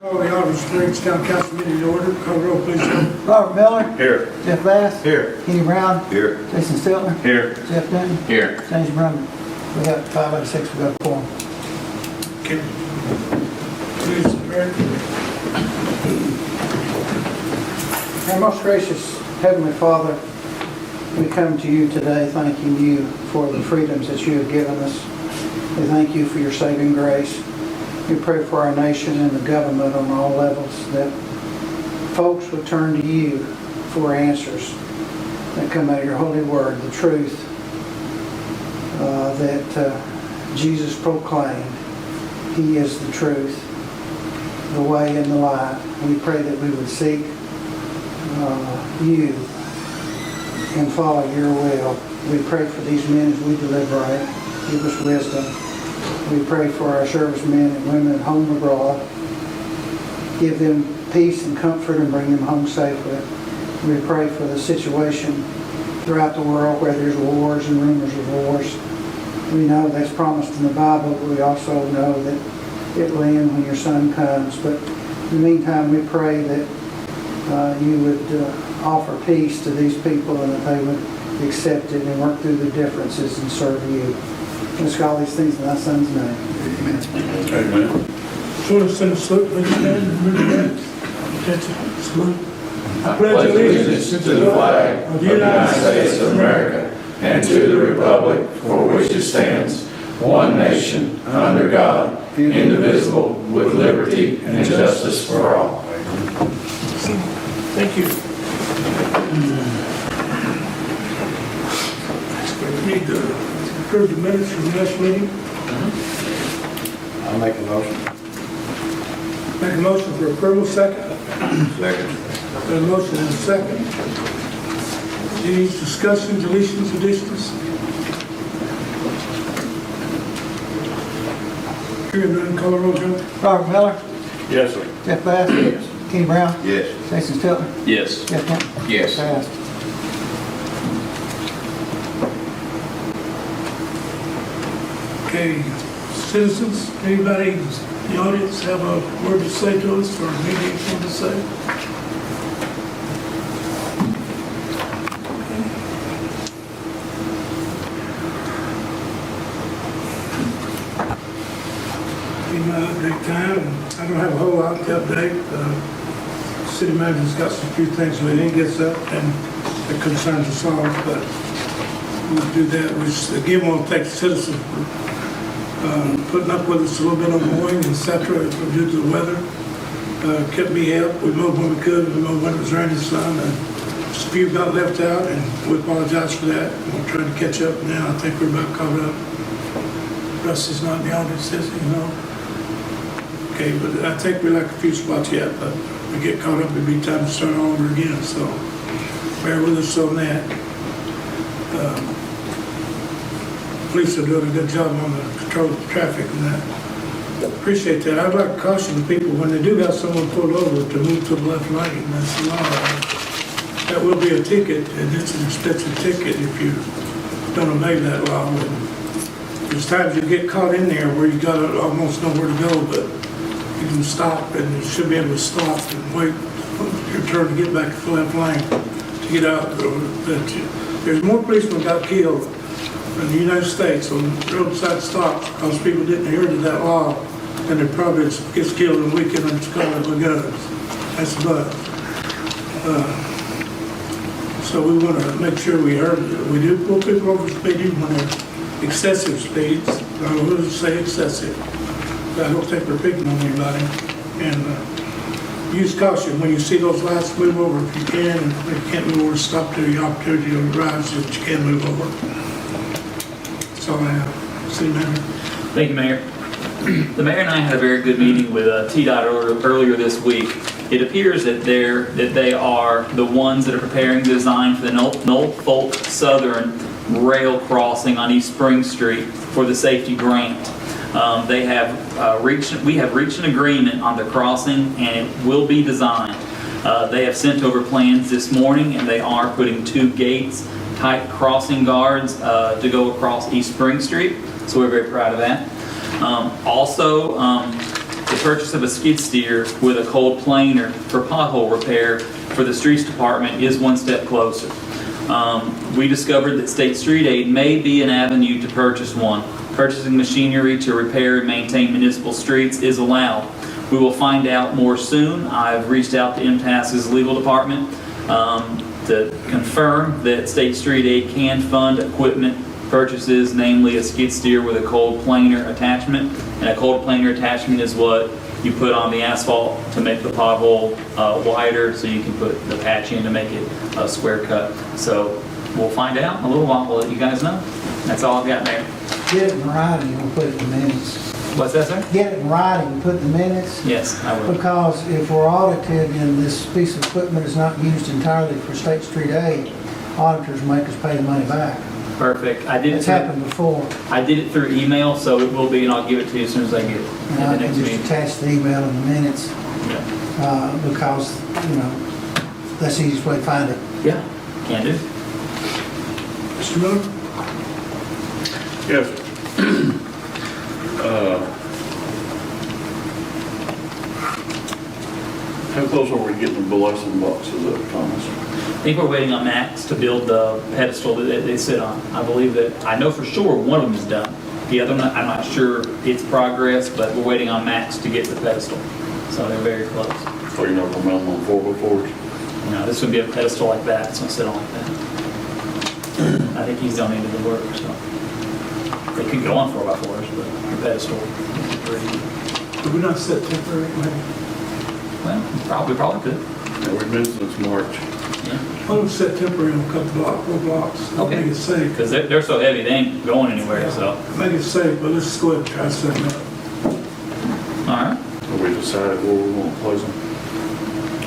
Call the Olive Springs Town Council meeting to order. Call roll, please. Robert Miller. Here. Jeff Bass. Here. Kenny Brown. Here. Jason Stiltner. Here. Jeff Denton. Here. James Brumman. We got 5 out of 6. We got a quorum. Okay. Please, Mary. Our most gracious Heavenly Father, we come to you today thanking you for the freedoms that you have given us. We thank you for your saving grace. We pray for our nation and the government on all levels that folks would turn to you for answers that come out of your holy word, the truth that Jesus proclaimed. He is the truth, the way and the light. We pray that we would seek you and follow your will. We pray for these men as we deliberate. Give us wisdom. We pray for our servicemen and women at home and abroad. Give them peace and comfort and bring them home safely. We pray for the situation throughout the world where there's wars and rumors of wars. We know that's promised in the Bible, but we also know that it will end when your Son comes. But in the meantime, we pray that you would offer peace to these people and that they would accept it and work through the differences and serve you. Let's call these things in thy Son's name. Amen. Sort of send a salute, please stand and remember that. Attention, salute. I pledge allegiance to the flag of the United States of America and to the republic for which it stands, one nation, under God, indivisible, with liberty and justice for all. Thank you. We need to approve the minutes from the last meeting. I'll make a motion. Make a motion for approval, second. Second. Got a motion and a second. Any discussion, deletions, additions? Hearing none, call the roll, Joe. Robert Miller. Yes, sir. Jeff Bass. Yes. Kenny Brown. Yes. Jason Stiltner. Yes. Jeff Denton. Yes. Passed. Okay, citizens, anybody in the audience have a word to say to us or anything to say? In my update time, I don't have a whole lot to update. City manager's got some few things when he gets up and the concerns are solved, but we'll do that. We just, again, want to thank the citizens for putting up with us a little bit on mowing, et cetera, due to the weather. Kept me help. We mowed when we could. We mowed when it was raining some. And just a few got left out, and we apologize for that. We're trying to catch up now. I think we're about caught up. Rusty's not in the audience, is he? No? Okay, but I think we like a few spots yet, but if we get caught up, it'd be time to start all over again. So bear with us on that. Police are doing a good job on the control of the traffic and that. Appreciate that. I'd like to caution the people when they do got someone pulled over to move to the left lane. That's the law. That will be a ticket, and it's an expensive ticket if you don't obey that law. And there's times you get caught in there where you got almost nowhere to go, but you can stop, and you should be able to stop and wait your turn to get back to the left lane to get out. There's more policemen got killed in the United States on roadside stops because people didn't adhere to that law, and there probably gets killed in a weekend on Scarlet with guns. That's a buzz. So we want to make sure we heard it. We do pull people over speeding when they're excessive speeds. I wouldn't say excessive. I don't think we're picking on anybody. And use caution when you see those lights, move over if you can. And if you can't move over, stop to your opportunity to ride so that you can move over. That's all I have. City Manager. Thank you, Mayor. The Mayor and I had a very good meeting with TDOT earlier this week. It appears that they are the ones that are preparing the design for the Norfolk Southern rail crossing on East Spring Street for the safety grant. We have reached an agreement on the crossing, and it will be designed. They have sent over plans this morning, and they are putting 2 gates type crossing guards to go across East Spring Street. So we're very proud of that. Also, The purchase of a skid steer with a cold planer for pothole repair for the streets department is one step closer. We discovered that state street aid may be an avenue to purchase one. Purchasing machinery to repair and maintain municipal streets is allowed. We will find out more soon. I've reached out to MTAS's legal department to confirm that state street aid can fund equipment purchases, namely a skid steer with a cold planer attachment. And a cold planer attachment is what you put on the asphalt to make the pothole wider, so you can put the patch in to make it a square cut. So we'll find out in a little while. We'll let you guys know. That's all I've got, Mayor. Get it in writing, and we'll put it in the minutes. What's that, sir? Get it in writing and put it in the minutes. Yes, I will. Because if we're audited and this piece of equipment is not used entirely for state street aid, auditors make us pay the money back. Perfect. I did it It's happened before. through email, so it will be, and I'll give it to you as soon as I get it And at I the can next just meeting. attach the email in the minutes, Yeah. because, that's the easiest way to find it. Yeah, can do. Mr. Miller? Yes. How close are we getting the blessing boxes up, Thomas? I think we're waiting on Max to build the pedestal that they sit on. I believe that, I know for sure one of them is done. The other one, I'm not sure its progress, but we're waiting on Max to get the pedestal. So they're very close. So you're not gonna mount them on 4x4s? This would be a pedestal like that. It's gonna sit on like that. I think he's donated the work, so. They could go on 4x4s, but the pedestal is pretty, Did we not set temporary, maybe? well, probably could. Yeah, we've been since March. Yeah. Why don't we set temporary on a couple blocks? Okay. Make it safe. Because they're so heavy, they ain't going anywhere, so. Make it safe, but let's go ahead and try setting up. All right. Have we decided where we want to place them?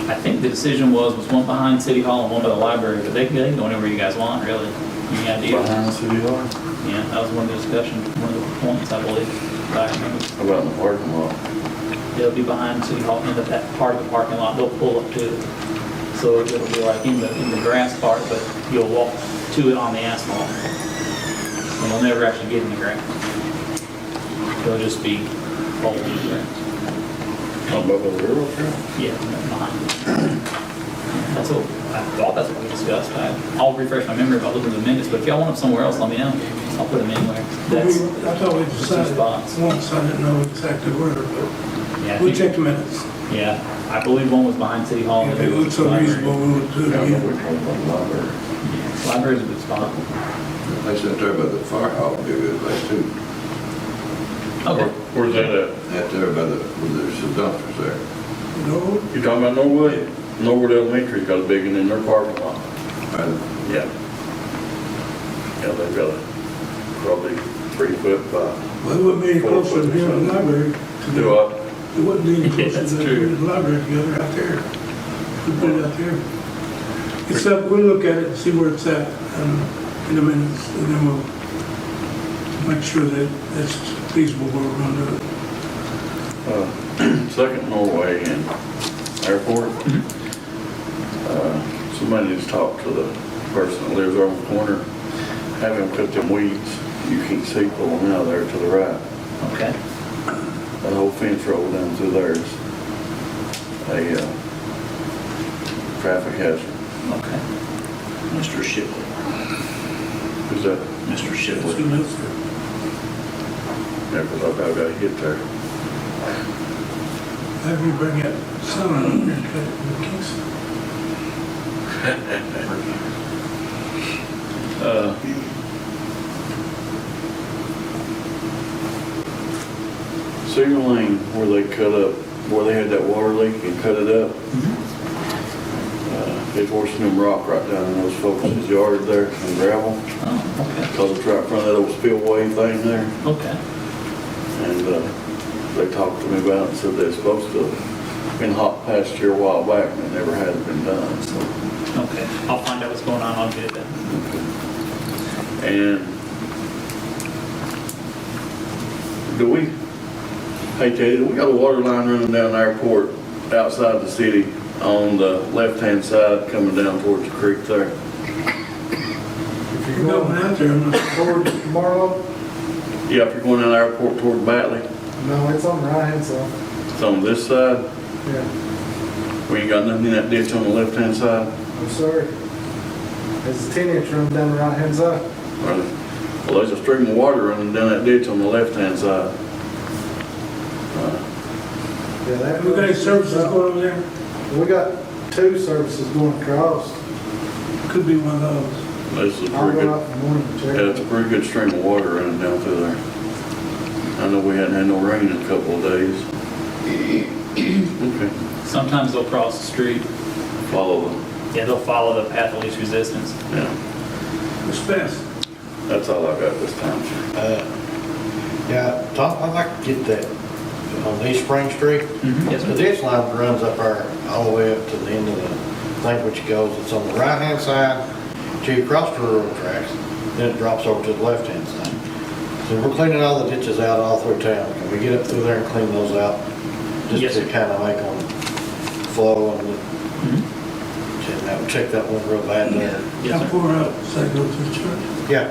I think the decision was one behind City Hall and one by the library, but they can go anywhere you guys want, really. Any idea? Behind City Hall? Yeah, that was one of the discussion, one of the points, I believe. If I remember. How about in the parking lot? It'll be behind City Hall, in that part of the parking lot, they'll pull up to it. So it'll be like in the grass part, but you'll walk to it on the asphalt. And you'll never actually get in the grass. It'll just be all in the grass. How about by the railroad track? Yeah, behind it. That's what, I thought that's what we discussed. I'll refresh my memory by looking at the minutes, but if y'all want them somewhere else, let me know. I'll put them anywhere. That's, I thought we two decided spots. once, I didn't know exactly where, but yeah, I we'll think- check the minutes. yeah, I believe one was behind City Hall. and If the it other was looks unreasonable, library. we will do it Yeah, I know again. we're talking about the library. Yeah, Library's a good spot. They sit there by the fire hall, would be a good place too. Okay. Where's that at? Out there by where there's some dumpsters there. No, You talking about Norwood? Norwood Elementary's got a big one in their parking lot. Right. Yeah. Yeah, they've got a probably 3 foot by. well, it wouldn't be any closer than here in the library. Do I? It wouldn't be any Yeah, closer that's than true. here in the library together out there. We put it out there. Except we'll look at it and see where it's at in a minute, and then we'll make sure that it's feasible where we're gonna do it. Second Norway and Airport. Somebody needs to talk to the person that lives over the corner. Have him cut them weeds. You can't see pulling out of there to the right. Okay. That whole fence roll down through there is a traffic hazard. Okay. Mr. Shipley. Is that, Mr. That's Shipley. who lives there. yeah, because I've got to hit there. Have you bring that son up here and cut it in the Kingston. Cedar Lane, where they cut up, where they had that water leak and cut it up. They're forcing them rock right down in those folks' yard there and gravel. Oh, okay. Because it's right in front of that old spillway thing there. Okay. And they talked to me about it and said they're supposed to have been hot pasture a while back and it never had been done, so. Okay. I'll find out what's going on. I'll get it done. And hey Teddy, we got a water line running down the airport outside the city on the left-hand side coming down towards the creek there. If You're going out there, I'm not Towards Marlow? Yeah, if you're going down the airport toward Batley. No, it's on the right hand side. It's on this side. Yeah, We ain't got nothing in that ditch on the left-hand side. I'm sorry. There's a 10-inch run down the right-hand side. Well, there's a stream of water running down that ditch on the left-hand side. Yeah, that. We got any services going over there? We got 2 services going across. Could be one of those. This is a I'll pretty go good, out in the morning and check. yeah, it's a pretty good stream of water running down through there. I know we hadn't had no rain in a couple of days. Okay, Sometimes they'll cross the street. follow them, Yeah, they'll follow the path of least resistance. yeah. It's fast. That's all I got this time. Yeah, Tom, I'd like to get that on East Spring Street. Yes, The sir. ditch line runs up there all the way up to the end of the thing, which goes, it's on the right-hand side, till you cross the railroad tracks, then it drops over to the left-hand side. So we're cleaning all the ditches out all through town. Can we get up through there and clean those out? Yes, Just to sir. kind of make them flow and check that one real bad there. Yes, How sir. far out, say, go to the church? Yeah.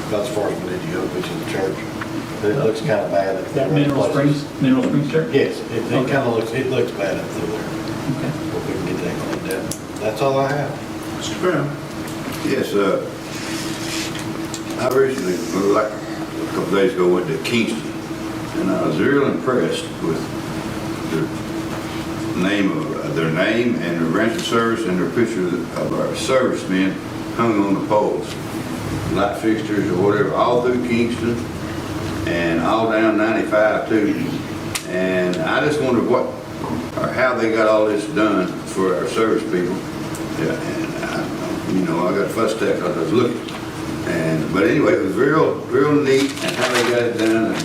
About as far as we need to go, which is the church. But it looks kind of bad up there. That Mineral Springs Church? Yes, it Okay. kind of looks, it looks bad up through there. Okay. Hope we can get that cleaned up. That's all I have. Mr. Brown? Yes, I recently, like a couple days ago, went to Kingston, and I was real impressed with their name and their branch of service and their picture of our servicemen hung on the poles. Light fixtures or whatever, all through Kingston and all down 95 too. And I just wondered how they got all this done for our service people. Yeah, and I got fussed at because I was looking. But anyway, it was real neat and how they got it done and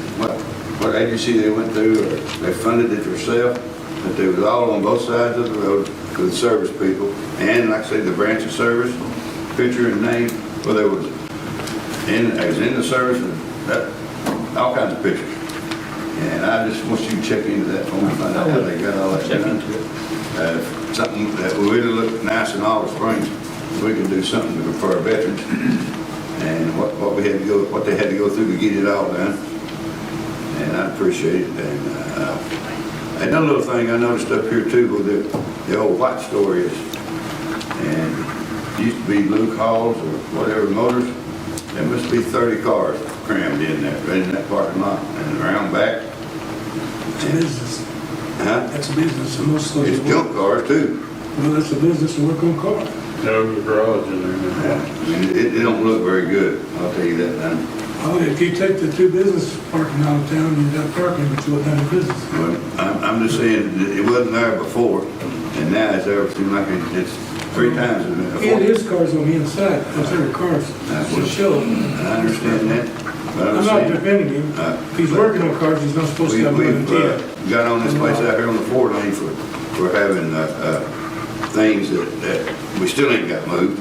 what agency they went through, or they funded it themselves. But they was all on both sides of the road for the service people. And like I say, the branch of service, picture and name, well, they was in the service and all kinds of pictures. And I just want you to check into that for me, find out how they got all that Check done. into it. Something that will really look nice in Olive Springs. We can do something for our veterans and what they had to go through to get it all done. And I appreciate it. And another little thing I noticed up here too, where the old White Store is. And it used to be Luke Halls or whatever Motors. There must be 30 cars crammed in there, right in that parking lot and around back. It's a business. Huh? That's a business, and most of It's those. junk cars too. Well, that's a business to work on cars. There was a garage in there. I mean, it don't look very good, I'll tell you that now. Oh, if you take the 2 business parking out of town, you've got parking, but you wouldn't have a business. Well, I'm just saying, that it wasn't there before, and now it's there, seems like it's 3 times as many. It is cars on the inside, because there are cars for show. I understand that, but I'm I'm not saying, defending him. If he's working on cars, he's not supposed to have more than we've 10. got on this place out here on the 4 lane for having things that we still ain't got moved,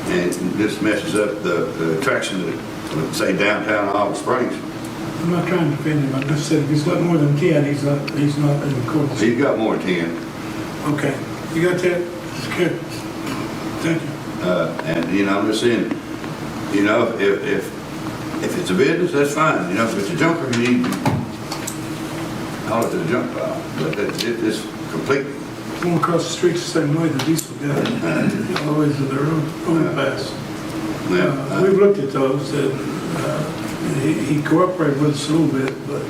and this messes up the attraction that, let's say, downtown Olive Springs. I'm not trying to defend him, I just said if he's got more than 10, he's not in accordance. He's got more than 10. Okay, you got that? It's good. Thank you. And, I'm just saying, if it's a business, that's fine. If it's a junker, you need to haul it to the junk pile. But it's completely, Going across the street the same way, the diesel guy, all the way to their own pass. We've looked at those, and he cooperated with us a little bit, but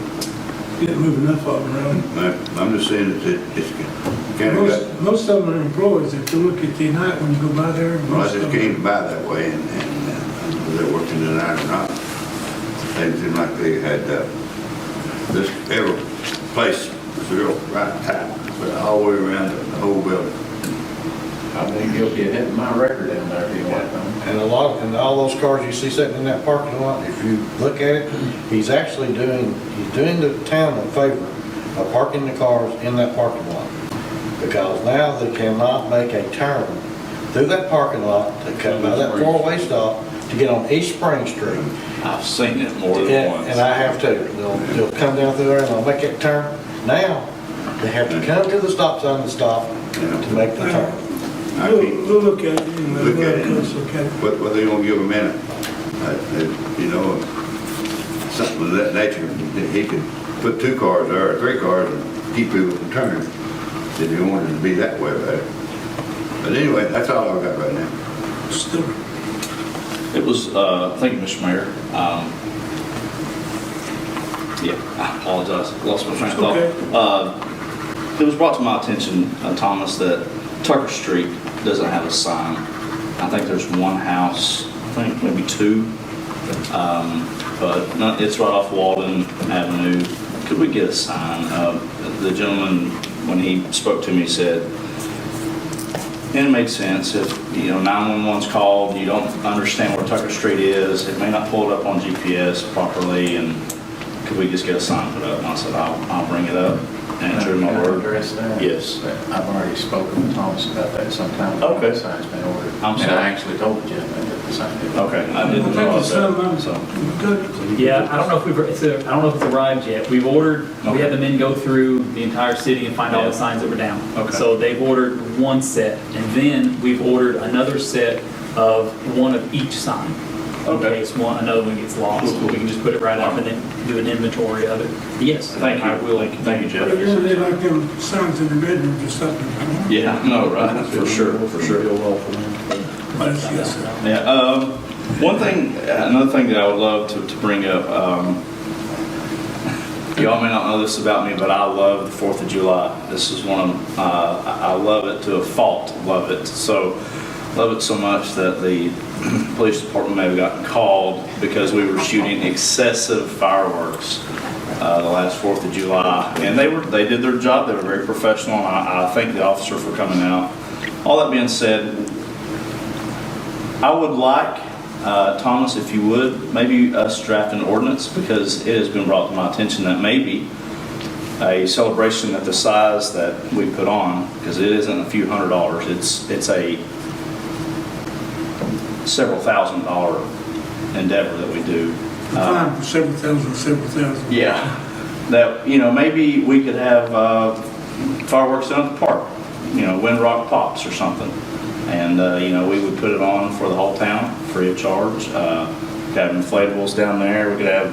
he didn't move enough of them around. I'm just saying that it's kind of got, Most of them are employees. If you look at the night when you go by there, well, I most of just them. came by that way, and whether they're working tonight or not, they seemed like they had this every place was real right tight, but all the way around the whole building. I've been guilty of having my record down there if you want to. And all those cars you see sitting in that parking lot, if you look at it, he's doing the town a favor of parking the cars in that parking lot. Because now they cannot make a turn through that parking lot to come by that 4-way stop to get on East Spring Street. I've seen it more than And once. I have too. They'll come down through there and they'll make that turn. Now, they have to come to the stop sign and stop to make the turn. We'll look at it. Anyway. Look at it. Let's look at it. What they gonna give a minute? Something of that nature. He could put 2 cars there or 3 cars and keep people from turning, if you wanted to be that way about it. But anyway, that's all I've got right now. Still, It was, thank you, Mr. Mayor. Yeah, I apologize, lost my train of thought. It was brought to my attention, Thomas, that Tucker Street doesn't have a sign. I think there's one house, I think maybe two, but it's right off Walden Avenue. Could we get a sign? The gentleman, when he spoke to me, said, and it made sense, if, 911's called, you don't understand where Tucker Street is, it may not pull it up on GPS properly, and could we just get a sign put up? And I said, I'll bring it up, and true to my Can I word. address that? Yes. I've already spoken with Thomas about that sometime. ago. Okay. The sign's been ordered. I'm And sorry. I actually told the gentleman that the sign did. Okay, I I didn't think realize the that. sun, good. Yeah, I don't know if it's arrived yet. We've ordered, we Okay. had the men go through the entire city and find all Yeah. the signs that were down. Okay. So they've ordered one set, and then we've ordered another set of one of each sign. In Okay. case another one gets lost, Cool. we can just put it right up and then do an inventory of it. Yes. Thank you. I will. Thank you, Jeff. But you know, they like them signs in the bedrooms or something. Yeah, no, right, for sure. But yes, sir. Yeah, another thing that I would love to bring up, y'all may not know this about me, but I love the 4th of July. This is one of, I love it to a fault, love it. So, love it so much that the police department may have gotten called because we were shooting excessive fireworks the last 4th of July. And they did their job, they were very professional, and I thank the officer for coming out. All that being said, I would like, Thomas, if you would, maybe us draft an ordinance, because it has been brought to my attention that maybe a celebration at the size that we put on, because it isn't a few $100s, it's a several $1,000 endeavor that we do. Fine for several thousand. Yeah, that, maybe we could have fireworks down at the park, Windrock Pops or something. And, we would put it on for the whole town, free of charge. We could have inflatables down there. We could have,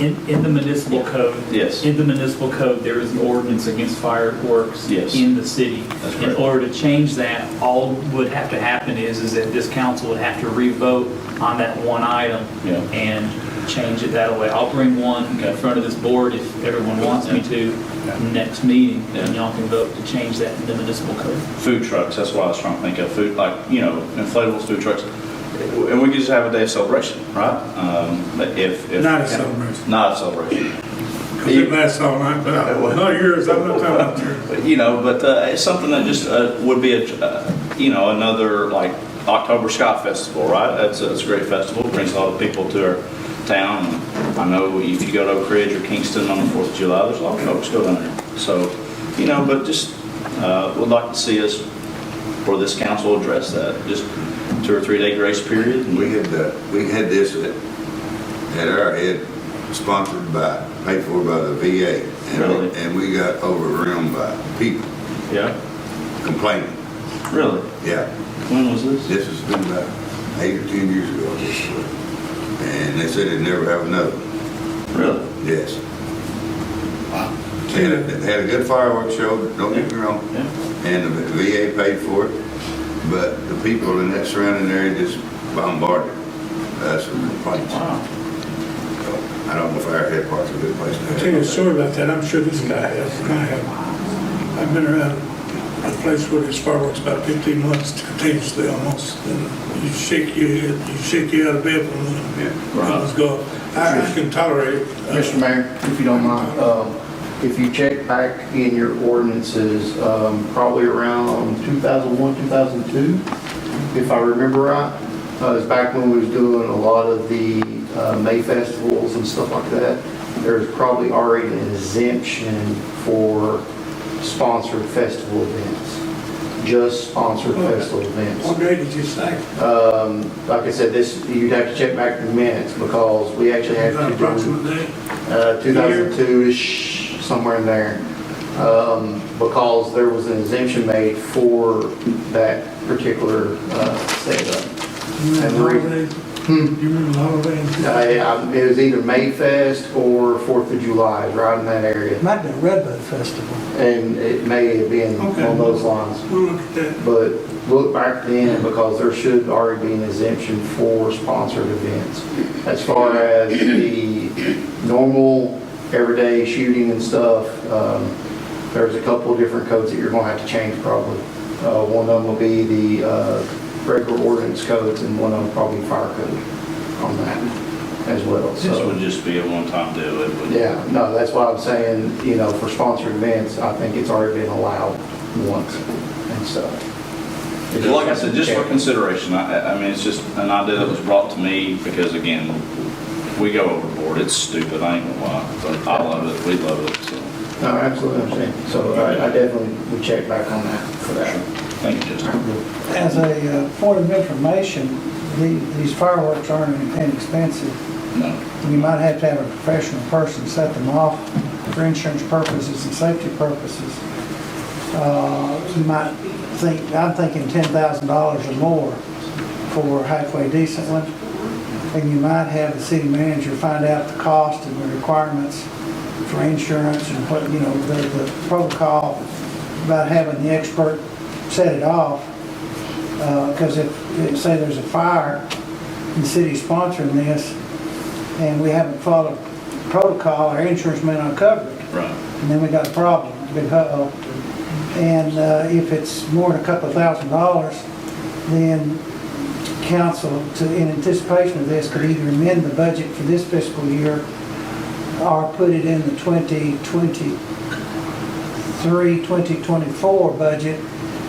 In the municipal code. Yes. In the municipal code, there is an ordinance against fireworks Yes. in the city. That's In correct. order to change that, all would have to happen is that this council would have to re-vote on that one item Yeah. and change it that way. I'll bring one in front of this board if everyone wants me to, next meeting, and y'all can vote to change that in the municipal code. food trucks, that's what I was trying to think of. Food, inflatables, food trucks. And we could just have a day of celebration, right? But if Not a celebration. Not a celebration. Because it lasts all night, but not yours, I'm not talking about yours. But it's something that just would be another like October Sky Festival, right? It's a great festival. It brings a lot of people to our town. And I know if you go to Oak Ridge or Kingston on the 4th of July, there's a lot of folks go down there. So, but just would like to see us, or this council, address that. Just 2 or 3 day grace period. And We had this at our head, sponsored by, paid for by the VA. Really? And we got overrun by people yeah, complaining. really. Yeah, When was this? this has been about 8 or 10 years ago. And they said they'd never have another. Really? Yes. Wow. They had a good fireworks show, don't get me wrong. Yeah. And the VA paid for it, but the people in that surrounding area just bombarded us with complaints. Wow. So, I don't know if our head part's a good place to I'll have tell you a it. story about that, I'm sure this guy has. I've been around a place where there's fireworks about 15 months continuously almost. And you shake your head, you shake you out of bed for a minute. Yeah. Let's go. I can tolerate it. Mr. Mayor, if you don't mind, if you check back in your ordinances, probably around 2001, 2002, if I remember right, it's back when we was doing a lot of the May festivals and stuff like that. There's probably already an exemption for sponsored festival events, just sponsored festival events. What day did you say? Like I said, you'd have to check back the minutes because we actually have About to do approximate day? 2002-ish, somewhere in there, because there was an exemption made for that particular setup. And the reason- You remember the holiday? It was either Mayfest or 4th of July, right in that area. It might have been Redbud Festival. And it may have been Okay. on those lines. We'll look at that. But look back then, because there should already be an exemption for sponsored events. As far as the normal, everyday shooting and stuff, there's a couple of different codes that you're gonna have to change probably. One of them will be the regular ordinance codes, and one of them probably fire code on that as well. This So, would just be a one-time deal. It would. yeah, no, that's why I'm saying, for sponsored events, I think it's already been allowed once and stuff. Like I said, just for consideration, I mean, it's just an idea that was brought to me because, again, we go overboard. It's stupid, I ain't gonna lie. But I love it, we love it, so. No, I absolutely understand. So I definitely would check back on that for that. Thank you, Justin. As a point of information, these fireworks aren't inexpensive. No. You might have to have a professional person set them off for insurance purposes and safety purposes. You might think, I'm thinking $10,000 or more for a halfway decent one. And you might have the city manager find out the cost and the requirements for insurance and what, the protocol about having the expert set it off. Because if, say there's a fire, and the city's sponsoring this, and we haven't followed protocol, our insurance may not cover it. Right. And then we got a problem, big uh-oh. And if it's more than a couple of $1,000s, then council, in anticipation of this, could either amend the budget for this fiscal year or put it in the 2023-2024 budget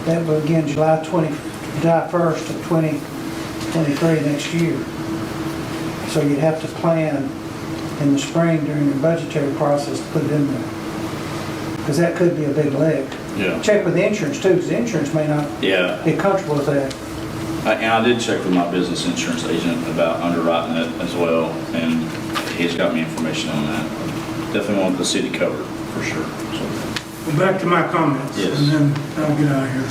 that will begin July 1st of 2023 next year. So you'd have to plan in the spring during your budgetary process to put it in there. Because that could be a big leg. Yeah. Check with the insurance too, because the insurance may not Yeah. be comfortable with that. And I did check with my business insurance agent about underwriting it as well, and he's got me information on that. Definitely want the city covered, for sure. So, Well, back to my comments. Yes. And then I'll get out of here.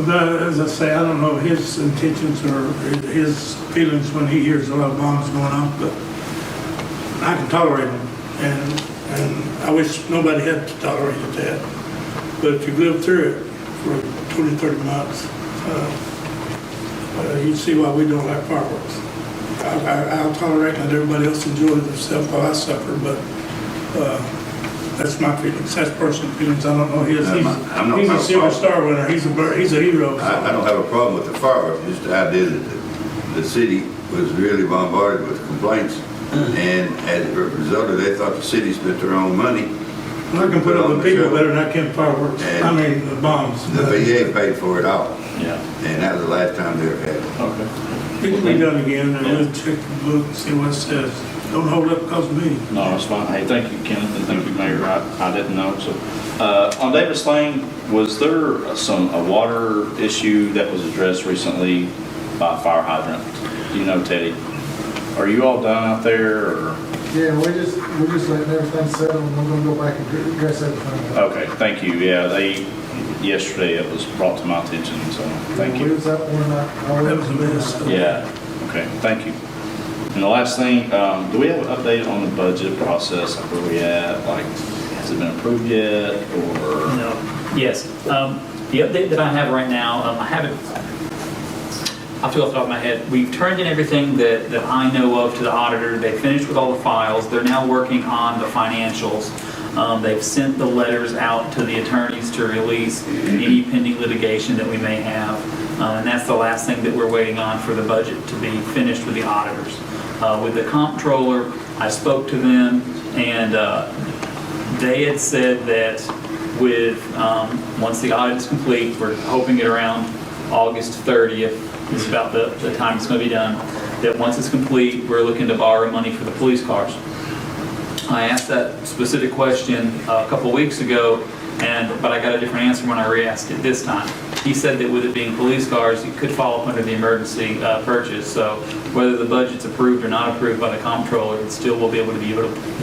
But as I say, I don't know his intentions or his feelings when he hears a lot of bombs going off, but I can tolerate them. And I wish nobody had to tolerate that. But if you live through it for 20, 30 months, you see why we don't like fireworks. I'll tolerate and let everybody else enjoy themselves while I suffer, but that's my feelings. That's personal feelings. I don't know his. He's a Silver Star winner. He's a hero. So. I don't have a problem with the fireworks, just the idea that the city was really bombarded with complaints. And as a result of that, they thought the city spent their own money. I can put up with people better than I can fireworks. And I mean, the bombs. The VA paid for it all, yeah. and that was the last time they ever had it. Okay. It can be done again, and we'll check the book and see what it says. Don't hold up because of me. No, that's fine. Hey, thank you, Kenneth, and thank you, Mayor. I didn't know. So, on Davis Lane, was there a water issue that was addressed recently by a fire hydrant? Do you know, Teddy? Are you all done out there, or? Yeah, we're just letting everything settle, and we're gonna go back and address everything. Okay, thank you. Yeah, yesterday it was brought to my attention, so thank We you. was up one night. That was a mess. Yeah, okay, thank you. And the last thing, do we have an update on the budget process? Like, where we at? Like, has it been approved yet, or? No. Yes. The update that I have right now, I haven't, I'll feel off the top of my head. We've turned in everything that I know of to the auditor. They finished with all the files. They're now working on the financials. They've sent the letters out to the attorneys to release any pending litigation that we may have. And that's the last thing that we're waiting on for the budget to be finished with the auditors. With the comptroller, I spoke to them, and they had said that once the audit is complete, we're hoping it around August 30th is about the time it's going to be done, that once it's complete, we're looking to borrow money for the police cars. I asked that specific question a couple weeks ago, but I got a different answer when I re-asked it this time. He said that with it being police cars, it could fall up under the emergency purchase. So whether the budget's approved or not approved by the comptroller, it still will be able to be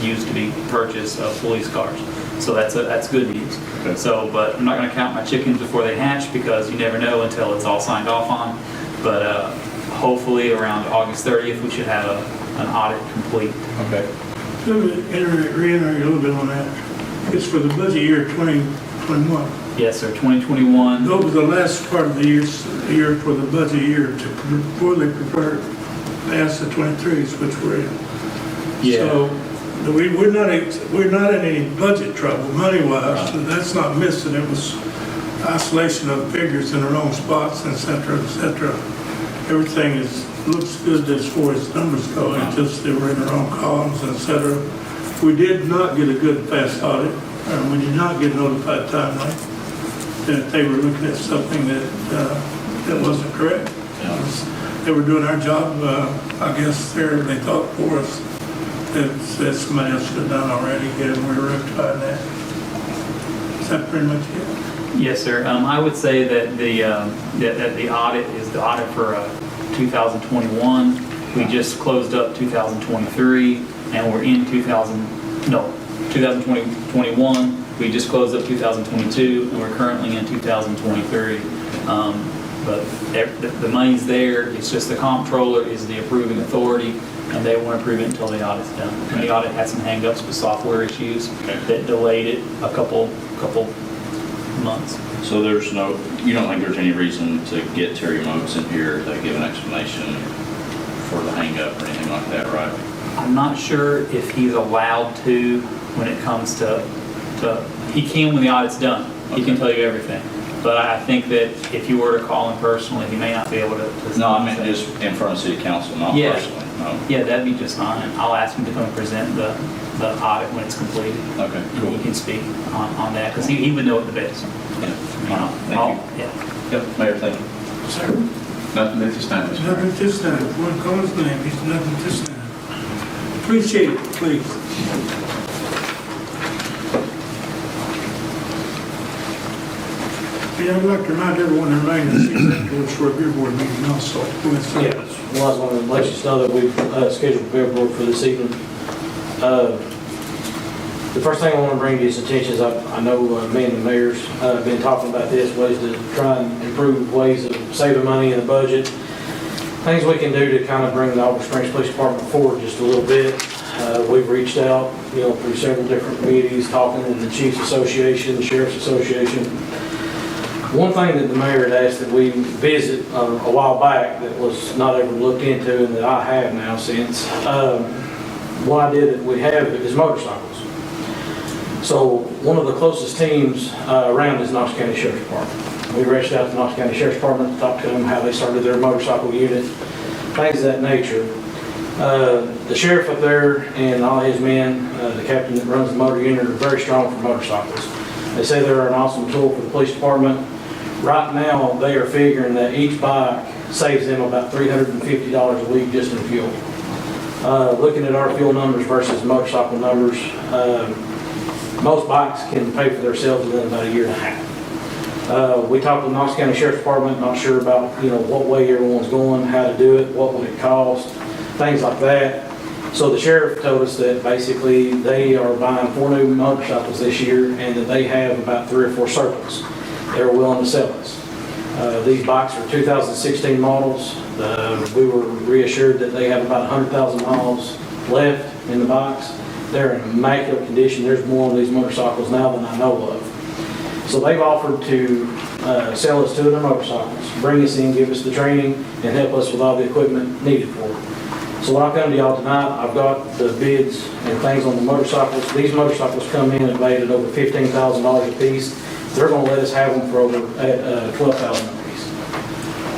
used to be purchase of police cars. So that's good news. Okay. So, but I'm not going to count my chickens before they hatch, because you never know until it's all signed off on. But hopefully around August 30th, we should have an audit complete. Okay. Let me reiterate a little bit on that. It's for the budget year 2021. Yes, sir, 2021. Over the last part of the year for the budget year to fully prepare past the 23s, which we're in. Yeah. So we're not in any budget trouble money-wise. So that's not missing. It was isolation of figures in the wrong spots, et cetera, et cetera. Everything looks good as far as numbers go. It's just they were in the wrong columns, et cetera. We did not get a good fast audit, and we did not get notified timely that they were looking at something that wasn't correct. They were doing our job, I guess they thought for us that somebody else should have done already, and we were rectifying that. Is that pretty much it? Yes, sir. I would say that the audit is the audit for 2021. We just closed up 2023, and we're in 2021. We just closed up 2022, and we're currently in 2023. But the money's there. It's just the comptroller is the approving authority, and they won't approve it until the audit's done. And the audit had some hangups with software issues that delayed it a couple months. So you don't think there's any reason to get Terry Motes in here to give an explanation for the hang-up or anything like that, right? I'm not sure if he's allowed to when it comes to he can when the audit's done. He can tell you everything. But I think that if you were to call him personally, he may not be able to. No, I meant just in front of city council, not Yeah. personally. No. Yeah, that'd be just fine. I'll ask him to come and present the audit when it's completed. Okay, cool. He can speak on that, because he would know it the best. Yeah. Thank you. Yeah. Yep, Mayor, thank you. Sir? Nothing at this time, Mr. Mayor. Nothing this time. If one call his name, he's nothing this time. Appreciate it, please. Yeah, I'd like to remind everyone to remain in season for a beer board meeting also. Go ahead, sir. Yeah, well, I was going to let you know that we've scheduled a beer board for this evening. The first thing I want to bring to your attention is I know me and the mayor's have been talking about this, ways to try and improve ways of saving money in the budget. Things we can do to kind of bring the Auburn Springs Police Department forward just a little bit. We've reached out, through several different committees, talking to the Chiefs Association, the Sheriff's Association. One thing that the mayor had asked that we visit a while back that was not ever looked into and that I have now since, one idea that we have is motorcycles. So one of the closest teams around is Knox County Sheriff's Department. We reached out to Knox County Sheriff's Department to talk to them how they started their motorcycle unit, things of that nature. The sheriff up there and all his men, the captain that runs the motor unit, are very strong for motorcycles. They say they're an awesome tool for the police department. Right now, they are figuring that each bike saves them about $350 a week just in fuel. Looking at our fuel numbers versus motorcycle numbers, most bikes can pay for themselves within about a year and a half. We talked with Knox County Sheriff's Department, not sure about what way everyone's going, how to do it, what would it cost, things like that. So the sheriff told us that basically they are buying 4 new motorcycles this year and that they have about 3 or 4 surplus they're willing to sell us. These bikes are 2016 models. We were reassured that they have about 100,000 miles left in the bikes. They're in immaculate condition. There's more on these motorcycles now than I know of. So they've offered to sell us 2 of their motorcycles, bring us in, give us the training, and help us with all the equipment needed for it. So when I come to y'all tonight, I've got the bids and things on the motorcycles. These motorcycles come in and valued at over $15,000 a piece. They're going to let us have them for over $12,000 a piece.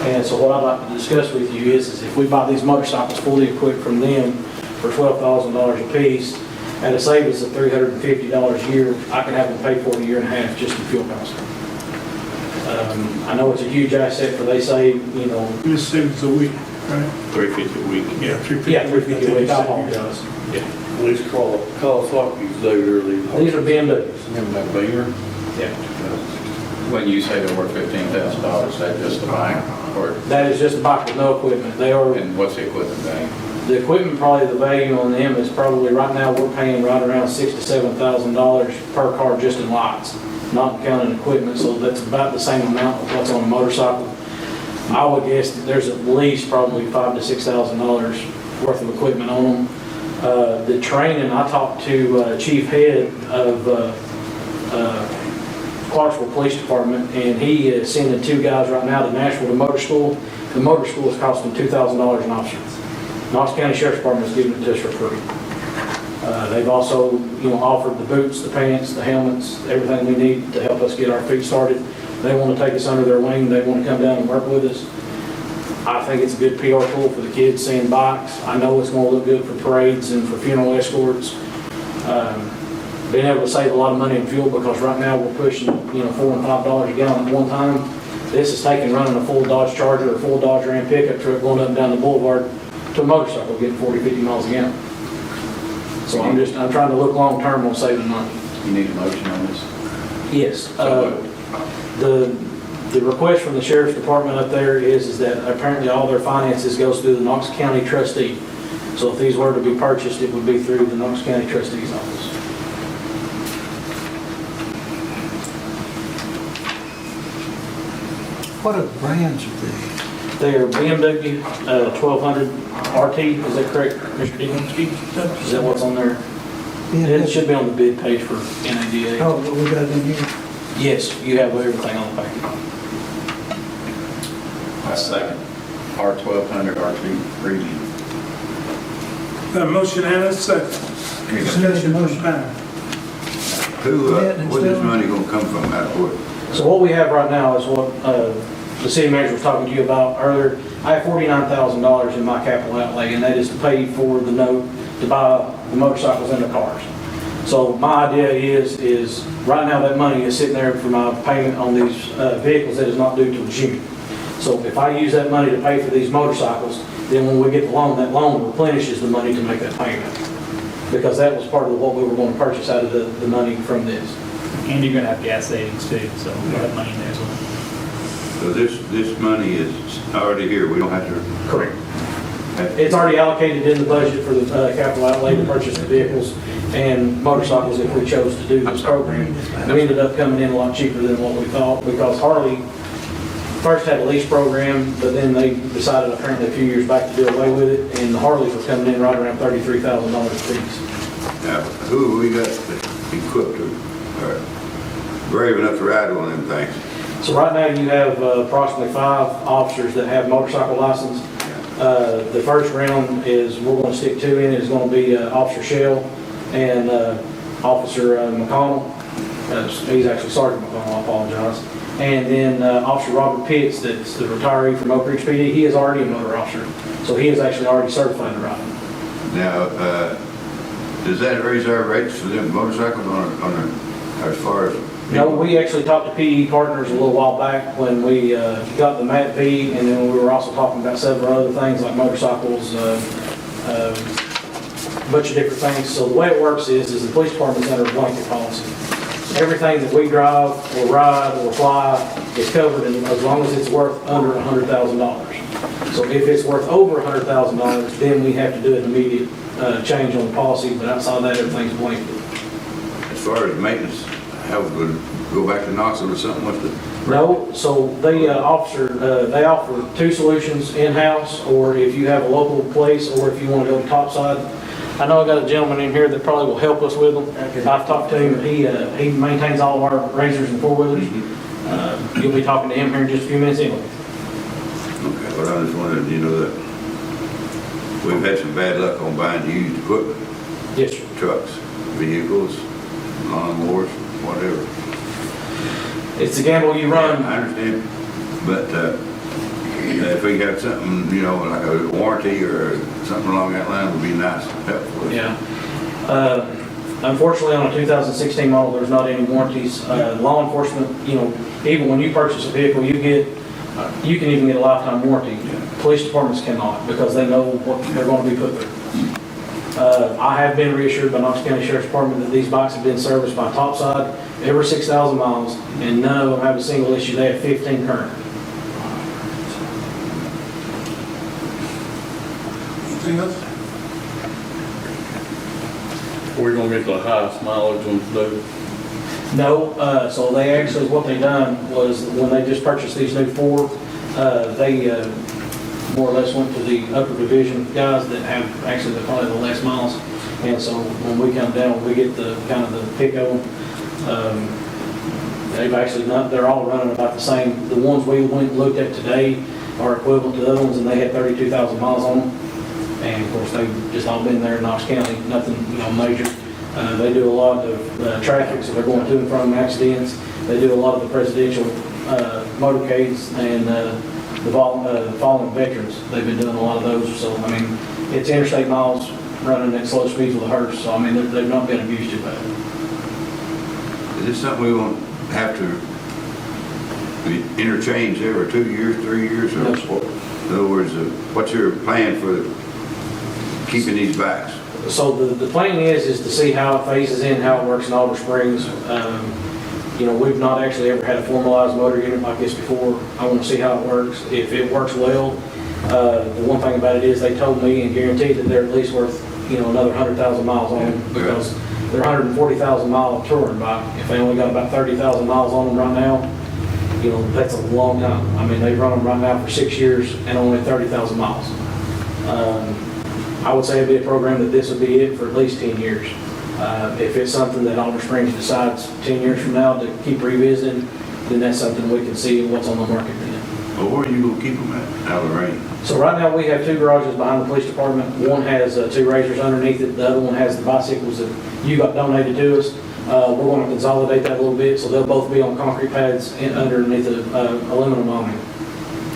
And so what I'd like to discuss with you is if we buy these motorcycles fully equipped from them for $12,000 a piece, at a savings of $350 a year, I can have them pay for it a year and a half just in fuel costs. I know it's a huge asset, for they say, This savings a week, right? $350 a week. Yeah, 350. Yeah, $350 a week, I apologize. These Kawasaki's, they really. These are BMWs. Remember that Beamer? Yeah. When you say they're worth $15,000, is that just the bike? Or, That is just a bike with no equipment. They are, and what's the equipment value? the equipment, probably the value on them is probably, right now, we're paying right around $6,000 to $7,000 per car just in lights, not counting equipment, so that's about the same amount of what's on a motorcycle. I would guess that there's at least probably $5,000 to $6,000 worth of equipment on them. The training, I talked to Chief Head of Clarksville Police Department, and he is sending 2 guys right now to Nashville to motor school. The motor school is costing $2,000 an officer. Knox County Sheriff's Department is giving it to us for free. They've also, offered the boots, the pants, the helmets, everything we need to help us get our feet started. They want to take us under their wing. They want to come down and work with us. I think it's a good PR tool for the kids seeing bikes. I know it's going to look good for parades and for funeral escorts. Being able to save a lot of money in fuel, because right now we're pushing, $4 and $5 a gallon at one time. This is taking running a full Dodge Charger or a full Dodge Ram pickup truck going up and down the boulevard to a motorcycle getting 40, 50 miles a gallon. So I'm trying to look long term on saving money. You need a motion on this? Yes. The request from the Sheriff's Department up there is that apparently all their finances goes through the Knox County trustee. So if these were to be purchased, it would be through the Knox County trustee's office. What are the brands of these? They are BMW 1200 RT, is that correct, Mr. Diggins? Is that what's on there? It should be on the bid page for NADA. Oh, we got it in here. Yes, you have everything on the packet. I second. R1200 RT premium. Got a motion and a second. Discussion, motion time. Where's this money gonna come from, out of what? So what we have right now is what the city manager was talking to you about earlier. I have $49,000 in my capital outlay, and that is to pay for the note to buy the motorcycles and the cars. So my idea is right now that money is sitting there for my payment on these vehicles that is not due till June. So if I use that money to pay for these motorcycles, then when we get the loan, that loan replenishes the money to make that payment. Because that was part of what we were going to purchase out of the money from this. And you're gonna have gas savings too, so we'll have money in there as well. So this money is already here, we don't have to. Correct. It's already allocated in the budget for the capital outlay to purchase the vehicles and motorcycles if we chose to do this program. We ended up coming in a lot cheaper than what we thought, because Harley first had a lease program, but then they decided apparently a few years back to do away with it, and the Harleys were coming in right around $33,000 a piece. Now, who have we got equipped or brave enough to ride one of them things? So right now you have approximately 5 officers that have motorcycle license. The first round is, we're going to stick 2 in, is going to be Officer Shell and Officer McConnell. He's actually Sergeant McConnell, I apologize. And then Officer Robert Pitts, that's the retiree from Oak Ridge PD, he is already a motor officer. So he is actually already certified to ride. Now, does that raise our rates for them motorcycles as far as? No, we actually talked to PE Partners a little while back when we got the MAT-V, and then we were also talking about several other things like motorcycles, a bunch of different things. So the way it works is the police department's under a blanket policy. Everything that we drive or ride or fly is covered, and as long as it's worth under $100,000. So if it's worth over $100,000, then we have to do an immediate change on the policy, but outside of that, everything's blanket. As far as maintenance, how would go back to Knoxville or something? What's the? No, so they offer 2 solutions in-house, or if you have a local place, or if you want to go topside. I know I got a gentleman in here that probably will help us with them. I've talked to him. He maintains all of our razors and 4-wheelers. You'll be talking to him here in just a few minutes anyway. Okay, well, I just wanted, that we've had some bad luck on buying used equipment. Yes, sir. Trucks, vehicles, lawnmowers, whatever. It's a gamble you run. I understand, but if we got something, like a warranty or something along that line, would be nice, helpful. Yeah. Unfortunately, on a 2016 model, there's not any warranties. Law enforcement, even when you purchase a vehicle, you can even get a lifetime warranty. Police departments cannot, because they know what they're going to be put through. I have been reassured by Knox County Sheriff's Department that these bikes have been serviced by Topside every 6,000 miles, and none of them have a single issue. They have 15 current. Anything else? We're gonna get the highest mileage on today. No, so they actually, what they done was when they just purchased these new 4, They more or less went to the upper division guys that have actually probably the less miles. And so when we come down, we get the kind of the pick-o. They've actually not, they're all running about the same. The ones we went and looked at today are equivalent to the other ones, and they had 32,000 miles on them. And of course, they've just all been there in Knox County, nothing, major. They do a lot of traffic, so they're going to and from accidents. They do a lot of the presidential motorcades and the fallen veterans. They've been doing a lot of those. So, I mean, it's interstate miles running at slow speeds with a hearse. So, I mean, they've not been abused too bad. Is this something we won't have to interchange every 2 years, 3 years? Or No, sir. in other words, what's your plan for keeping these bikes? So the plan is to see how it phases in, how it works in Alder Springs. We've not actually ever had a formalized motor unit like this before. I want to see how it works. If it works well, the one thing about it is they told me and guaranteed that they're at least worth, another 100,000 miles on them because they're 140,000 mile touring bike. If they only got about 30,000 miles on them right now, that's a long time. I mean, they've run them right now for 6 years and only 30,000 miles. I would say it'd be a program that this would be it for at least 10 years. If it's something that Alder Springs decides 10 years from now to keep revisiting, then that's something we can see what's on the market then. Well, where are you going to keep them at, out of the rain? So right now, we have 2 garages behind the police department. One has 2 razors underneath it. The other one has the bicycles that you got donated to us. We're going to consolidate that a little bit, so they'll both be on concrete pads underneath the aluminum awning.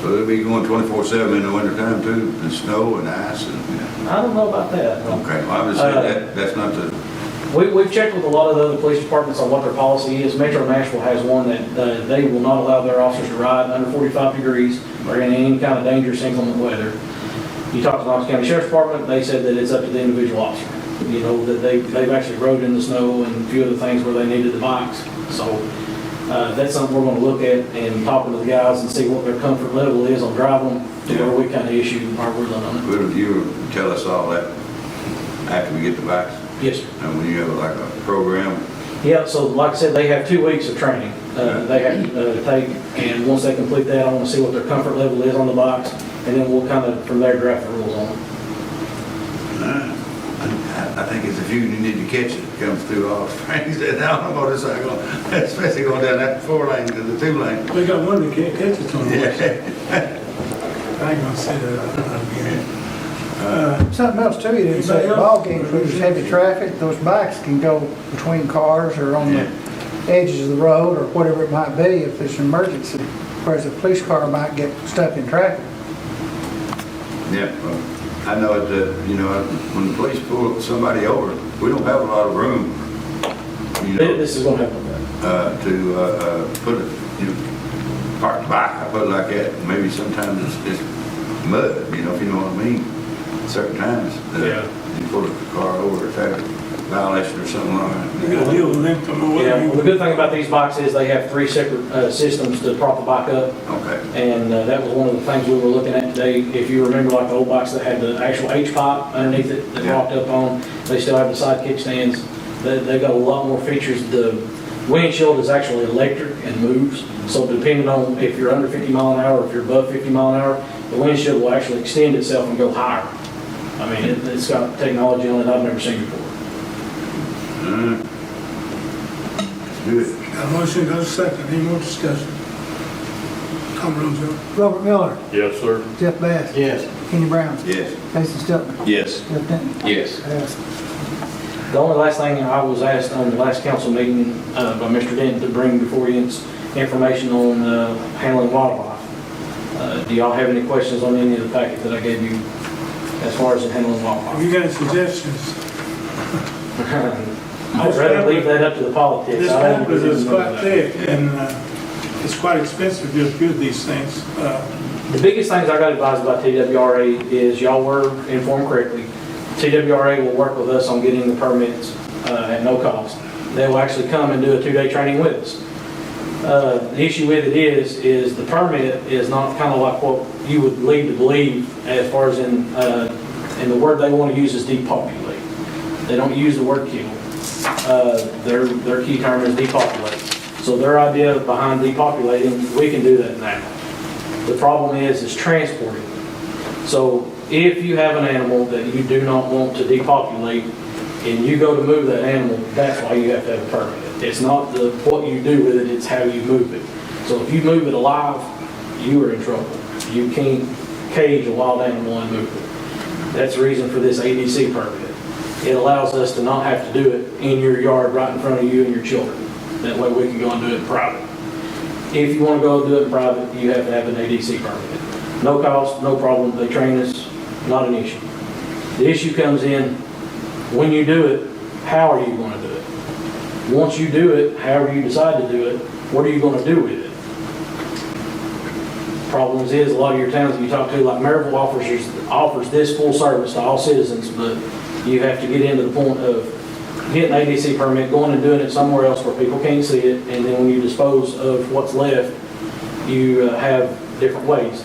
So they'll be going 24/7 in the wintertime too, and snow and ice and, I don't know about that. Okay, well, I'm just saying that's not the, We've checked with a lot of the other police departments on what their policy is. Metro Nashville has one that they will not allow their officers to ride under 45 degrees or in any kind of dangerous inclement weather. You talk to the Knox County Sheriff's Department, they said that it's up to the individual officer. That they've actually rode in the snow and a few other things where they needed the bikes. So that's something we're going to look at and talking to the guys and see what their comfort level is on driving them to where we kind of issue our word on it. will you tell us all that after we get the bikes? Yes, sir. And when you have like a program? Yeah, so like I said, they have 2 weeks of training. They have to take, and once they complete that, I want to see what their comfort level is on the bikes, and then we'll kind of, from there, draft the rules on it. I think it's a few you need to catch it, comes through all springs, and I don't know what it's like, especially going down that 4-lane to the 2-lane. We got one that can't catch it on the west side. Yeah. I ain't gonna say that again. Something else too, you didn't say, ball games where there's heavy traffic, those bikes can go between cars or on the edges of the road or whatever it might be if there's an emergency, whereas a police car might get stuck in traffic. Yeah, well, I know that, when the police pull somebody over, we don't have a lot of room, This is going to help with that. to put it, park the bike, I put it like that. Maybe sometimes it's mud, if you know what I mean. Certain times, Yeah. you pull the car over a traffic violation or something like You gotta that. deal with them from the way Yeah, well, the you. good thing about these bikes is they have 3 separate systems to prop the bike up. Okay, And that was one of the things we were looking at today. If you remember, like the old bikes that had the actual H-pipe underneath it that Yeah. rocked up on, they still have the side kickstands. They got a lot more features. The windshield is actually electric and moves. So depending on if you're under 50 mile an hour or if you're above 50 mile an hour, the windshield will actually extend itself and go higher. I mean, it's got technology on it I've never seen before. good. Got a motion, got a second, any more discussion? Tom Rose, Robert Miller, Yes, sir. Jeff Bass, Yes. Kenny Brown, Yes. Jason Stiltman, Yes. Jeff Denton. Yes. Yes. The only last thing I was asked on the last council meeting by Mr. Denton to bring before you is information on handling wildlife. Do y'all have any questions on any of the packet that I gave you as far as handling have wildlife? you got any suggestions? I'd rather leave that up to the politics. This I don't campus really is know quite that. thick, and it's quite expensive to do these things. The biggest things I got advised by TWRA is y'all were informed correctly. TWRA will work with us on getting the permits at no cost. They will actually come and do a 2-day training with us. The issue with it is the permit is not kind of like what you would lead to believe as far as in the word they want to use is depopulate. They don't use the word kill. Their key term is depopulate. So their idea behind depopulating, we can do that now. The problem is transporting. So if you have an animal that you do not want to depopulate and you go to move that animal, that's why you have to have a permit. It's not what you do with it, it's how you move it. So if you move it alive, you are in trouble. You can't cage a wild animal and move it. That's the reason for this ADC permit. It allows us to not have to do it in your yard right in front of you and your children. That way we can go and do it in private. If you want to go do it in private, you have to have an ADC permit. No cost, no problem. They train us, not an issue. The issue comes in when you do it, how are you going to do it? Once you do it, however you decide to do it, what are you going to do with it? Problems is a lot of your towns that you talk to, like Maryville offers this full service to all citizens, but you have to get into the point of getting an ADC permit, going and doing it somewhere else where people can't see it, and then when you dispose of what's left, you have different ways.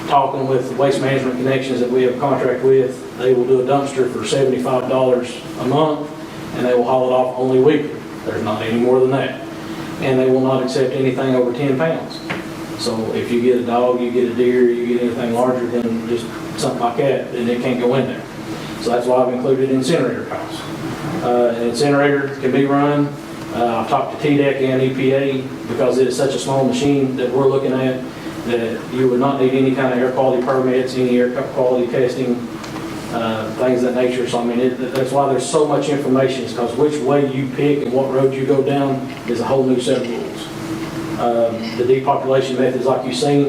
Talking with Waste Management Connections that we have a contract with, they will do a dumpster for $75 a month, and they will haul it off only weekly. There's not any more than that. And they will not accept anything over 10 pounds. So if you get a dog, you get a deer, you get anything larger than just something like that, then it can't go in there. So that's why I've included incinerator costs. An incinerator can be run. I've talked to TDEC and EPA because it is such a small machine that we're looking at that you would not need any kind of air quality permits, any air quality testing, things of that nature. So I mean, that's why there's so much information, is because which way you pick and what road you go down is a whole new set of rules. The depopulation methods, like you've seen,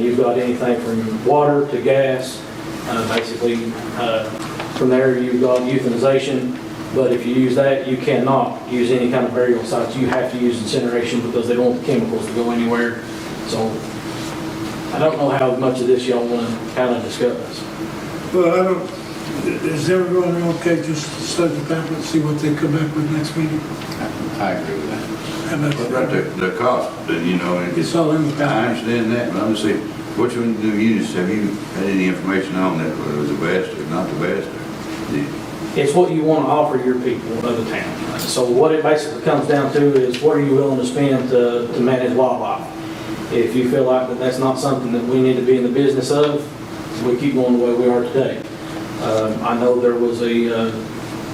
you've got anything from water to gas. Basically, from there you've got euthanization, but if you use that, you cannot use any kind of burial sites. You have to use incineration because they don't want the chemicals to go anywhere. So I don't know how much of this y'all want to kind of discuss. Well, is everyone okay just to study the pamphlet and see what they come back with next meeting? I agree with that. How about But right that? the cost, you know, It's all in the I pamphlet. understand that, but I'm just saying, which one of the units have you had any information on that, whether it was the best or not the best? It's what you want to offer your people of the town. So what it basically comes down to is what are you willing to spend to manage wildlife? If you feel like that that's not something that we need to be in the business of, we keep going the way we are today. I know there was a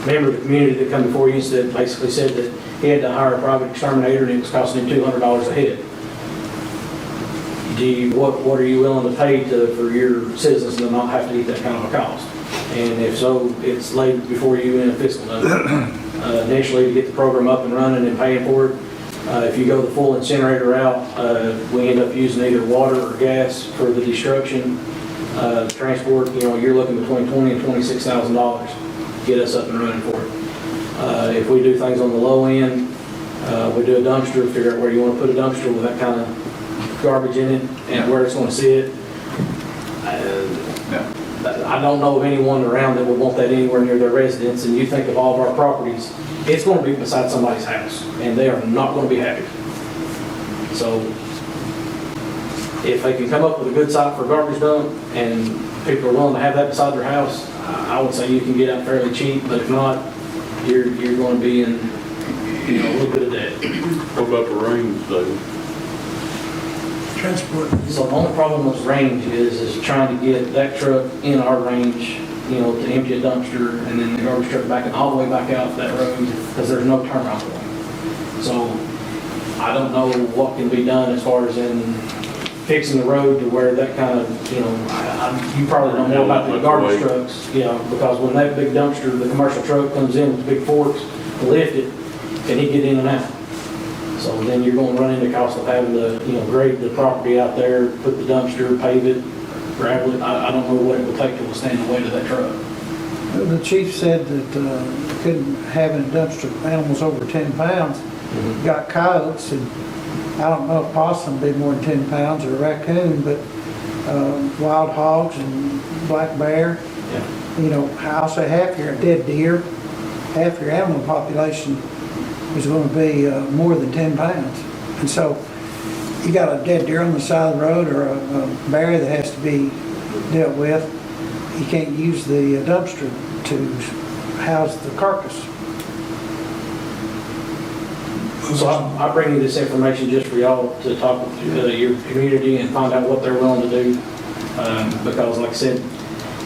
member of the community that come before you that basically said that he had to hire a private exterminator and it was costing him $200 a head. What are you willing to pay for your citizens to not have to eat that kind of a cost? And if so, it's laid before you in a fiscal note. Initially, to get the program up and running and paying for it, if you go the full incinerator route, we end up using either water or gas for the destruction. Transport, you're looking between $20,000 and $26,000 to get us up and running for it. If we do things on the low end, we do a dumpster, figure out where you want to put a dumpster with that kind of garbage in it and where it's going to sit. I don't know of anyone around that would want that anywhere near their residence, and you think of all of our properties, it's going to be beside somebody's house, and they are not going to be happy. So if they can come up with a good site for garbage dump and people are willing to have that beside their house, I would say you can get out fairly cheap, but if not, you're going to be in a little bit of debt. What about the range though? Transport. So the only problem with range is trying to get that truck in our range, to empty a dumpster and then the garbage truck back and all the way back out that road because there's no turnaround point. So I don't know what can be done as far as in fixing the road to where that kind of, you probably know more about the garbage trucks, because when that big dumpster, the commercial truck comes in with big forks to lift it, can he get in and out? So then you're going to run into the cost of having to, grade the property out there, put the dumpster, pave it, gravel it. I don't know what it would take to withstand the weight of that truck. The chief said that couldn't have any dumpster animals over 10 pounds. Got coyotes, and I don't know if possum would be more than 10 pounds or a raccoon, but wild hogs and black bear. Yeah. I'll say half your dead deer, half your animal population is going to be more than 10 pounds. And so you got a dead deer on the side of the road or a bear that has to be dealt with. You can't use the dumpster to house the carcass. So I bring you this information just for y'all to talk with your community and find out what they're willing to do. Because like I said,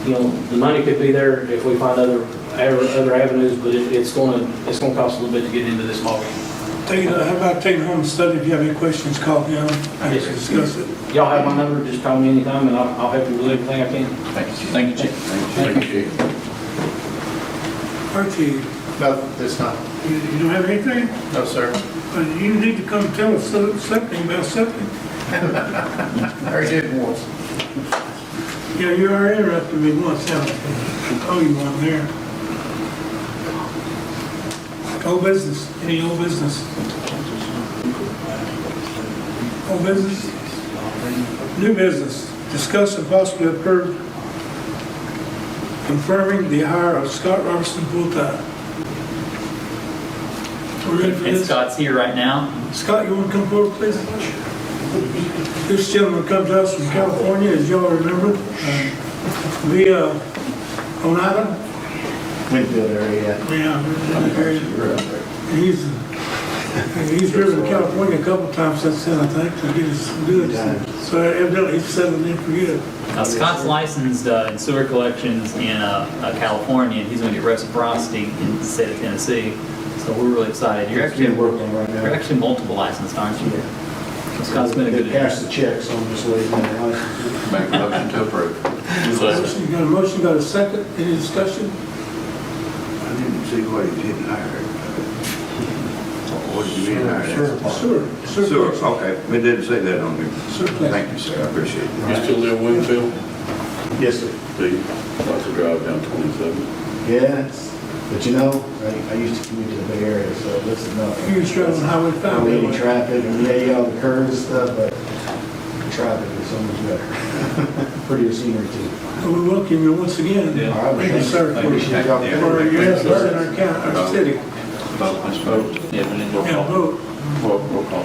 you know, the money could be there if we find other avenues, but it's gonna cost a little bit to get into this ballgame. How about taking home and study? If you have any questions, call me on. I can discuss it. Y'all have my number, just call me anytime and I'll help you with everything I can. Thank you, Chief. Thank you, Chief. Archie, No, this time. you don't have anything? No, sir. But you need to come tell us something about something. I already did once. Yeah, you are interrupting me once, haven't you? Oh, you weren't there. Old business, any old business? Old business? New business, discuss and possibly approve confirming the hire of Scott Robertson full-time. We're ready for And this? Scott's here right now. Scott, you want to come forward, please? This gentleman comes to us from California, as y'all remember, via Oneida. Winfield area. Yeah, he's driven to California a couple times since then, I think, to get his goods. So evidently he's settling in for good. Now, Scott's licensed in sewer collections in California, and he's going to get reciprocity in the state of Tennessee. So we're really excited. You're actually working right now. You're actually multiple licensed, aren't you? So Scott's been a good Cash the checks, so I'm just waiting on the license. Make a motion to approve. You got a motion, got a second, any discussion? I didn't see what he didn't hire. What did you mean hire? Sewer. Sewer, okay. It didn't say that on here. Sewer collection. Thank you, sir. I appreciate it. You still live in Winfield? Yes, sir. Do you? Like to drive down 27? Yes, but you know, I used to commute to the Bay Area, so this is not. You was driving Highway 5. I mean, traffic, and yeah, you got all the curves and stuff, but the traffic is so much better. Prettier scenery too. Well, we welcome you once again. Yeah. All right, Thank you, sir, Thank you. for your efforts in our county, our city. Yeah, but then we'll Yeah, call. vote. Roll call.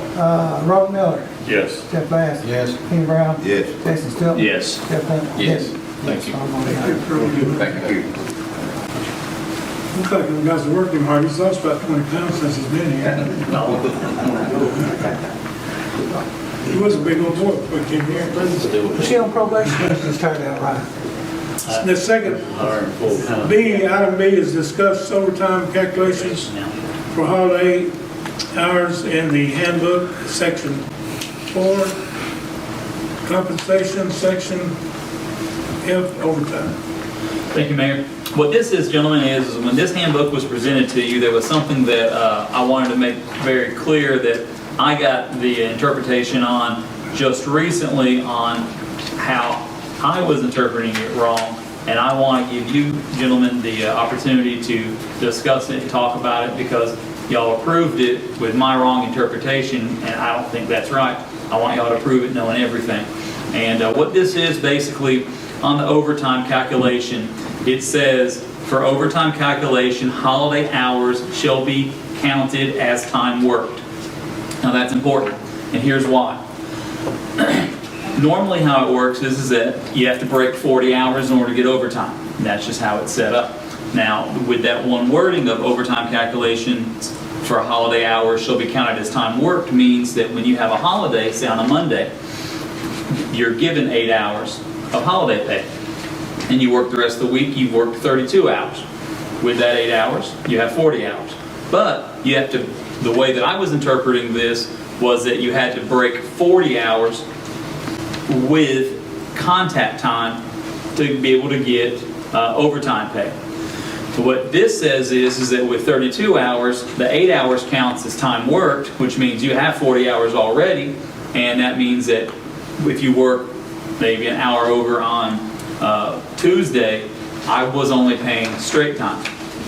Robert Miller, Yes. Jeff Bass, Yes. Kenny Brown, Yes. Jason Still. Yes. Jeff Hunt. Yes. Thank you. Thank you for all you do. Thank you. Looks like the guys are working hard. He's lost about 20 pounds since he's been here. He was a big old boy before he came here. Was she on probation? Just turned out right. The second, Hiring full-time. B, item B is discuss overtime calculations for holiday hours in the handbook, section 4, compensation, section F, overtime. Thank you, Mayor. What this is, gentlemen, is when this handbook was presented to you, there was something that I wanted to make very clear that I got the interpretation on just recently on how I was interpreting it wrong, and I want to give you gentlemen the opportunity to discuss it and talk about it because y'all approved it with my wrong interpretation, and I don't think that's right. I want y'all to approve it knowing everything. And what this is basically on the overtime calculation, it says for overtime calculation, holiday hours shall be counted as time worked. Now that's important, and here's why. Normally how it works is that you have to break 40 hours in order to get overtime. That's just how it's set up. Now, with that one wording of overtime calculations for holiday hours shall be counted as time worked means that when you have a holiday, say on a Monday, you're given 8 hours of holiday pay. And you work the rest of the week, you've worked 32 hours. With that 8 hours, you have 40 hours. But you have to, the way that I was interpreting this was that you had to break 40 hours with contact time to be able to get overtime pay. So what this says is that with 32 hours, the 8 hours counts as time worked, which means you have 40 hours already, and that means that if you work maybe an hour over on Tuesday, I was only paying straight time.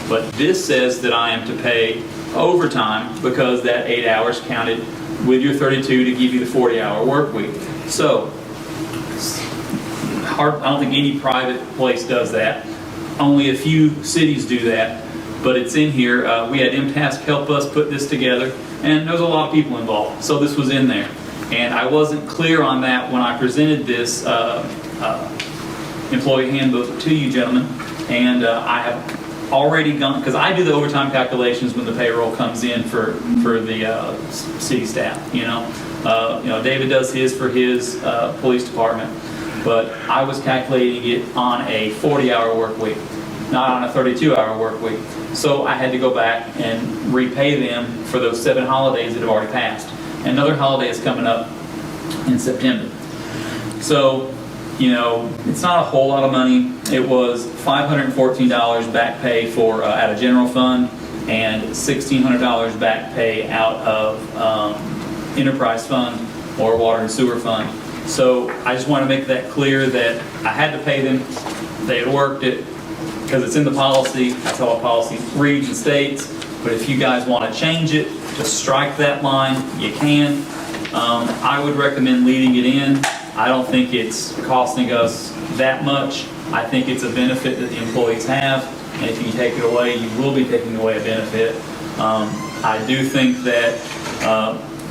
But this says that I am to pay overtime because that 8 hours counted with your 32 to give you the 40-hour work week. So, I don't think any private place does that. Only a few cities do that, but it's in here. We had MTask help us put this together, and there was a lot of people involved, so this was in there. And I wasn't clear on that when I presented this employee handbook to you gentlemen, and I have already gone, because I do the overtime calculations when the payroll comes in for the city staff, you know, David does his for his police department, but I was calculating it on a 40-hour work week, not on a 32-hour work week. So I had to go back and repay them for those 7 holidays that have already passed. Another holiday is coming up in September. So, you know, it's not a whole lot of money. It was $514 back pay for out of general fund and $1,600 back pay out of enterprise fund or water and sewer fund. So I just want to make that clear that I had to pay them. They had worked it because it's in the policy. That's how a policy reads and states. But if you guys want to change it, just strike that line. You can. I would recommend leaving it in. I don't think it's costing us that much. I think it's a benefit that the employees have, and if you take it away, you will be taking away a benefit. I do think that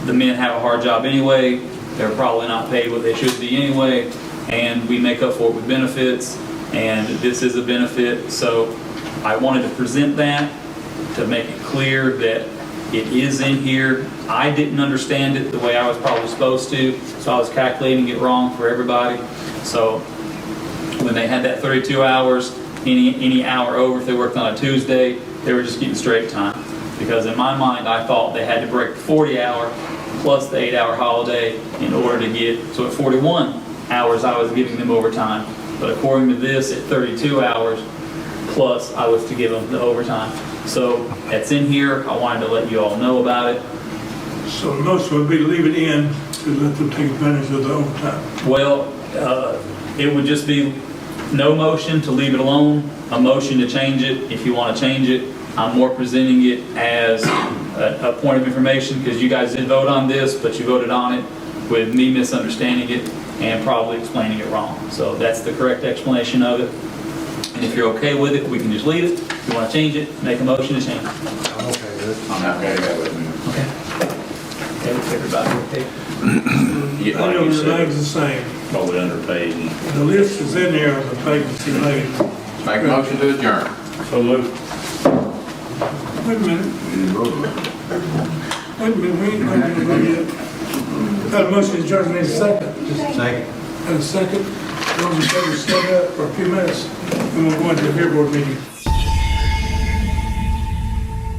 the men have a hard job anyway. They're probably not paid what they should be anyway, and we make up for it with benefits, and this is a benefit. So I wanted to present that to make it clear that it is in here. I didn't understand it the way I was probably supposed to, so I was calculating it wrong for everybody. So when they had that 32 hours, any hour over, if they worked on a Tuesday, they were just getting straight time. Because in my mind, I thought they had to break the 40-hour plus the 8-hour holiday in order to get, so at 41 hours I was giving them overtime. But according to this, at 32 hours plus, I was to give them the overtime. So it's in here. I wanted to let you all know about it. So the motion would be to leave it in to let them take advantage of the overtime. Well, it would just be no motion to leave it alone, a motion to change it if you want to change it. I'm more presenting it as a point of information because you guys did vote on this, but you voted on it with me misunderstanding it and probably explaining it wrong. So that's the correct explanation of it. And if you're okay with it, we can just leave it. If you want to change it, make a motion to change it. I'm okay with it. I'm okay with it. Okay, with everybody, okay? Yeah, I like know you it said, remains the same. probably underpaid. The list is in there of the vacancy laid. Make a motion to adjourn. So moved. Wait a minute. Wait a minute, we ain't going to vote yet. Got a motion to adjourn in a second. Second. Got a second. Those in favor, stand up for a few minutes. And we'll go into the board meeting.